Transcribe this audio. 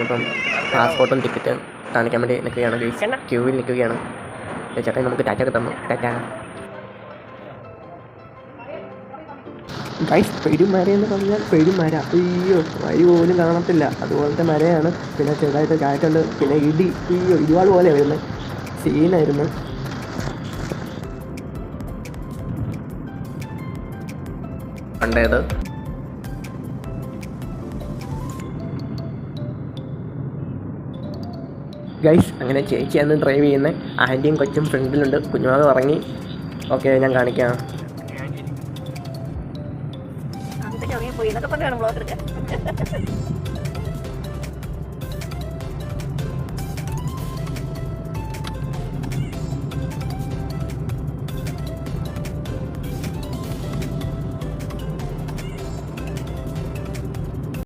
ഇപ്പം പാസ്പോർട്ടും ടിക്കറ്റും കാണിക്കാൻ വേണ്ടി നിൽക്കുകയാണ് ഗൈസ്. ക്യൂവിൽ നിൽക്കുകയാണ്. ചേട്ടൻ നമുക്ക് ടാറ്റ ഒക്കെ തന്നു. ടാറ്റ ഗൈസ്. പെരുമര എന്ന് പറഞ്ഞാൽ പെരുമര. അയ്യോ, വരി പോലും കാണത്തില്ല, അതുപോലത്തെ മരയാണ്. പിന്നെ ചെറുതായിട്ട് കാറ്റുണ്ട്. പിന്നെ ഇടി, അയ്യോ ഇടിവാൾ പോലെ വരുന്നത്. സീനായിരുന്നു. കണ്ടത് ഗൈസ്. അങ്ങനെ ചേച്ചിയാണ് ഡ്രൈവ് ചെയ്യുന്നത്. ആൻറ്റിയും കൊച്ചും ഫ്രണ്ടിലുണ്ട്. കുഞ്ഞുമാവ് ഇറങ്ങി. ഓക്കെ, ഞാൻ കാണിക്കാം.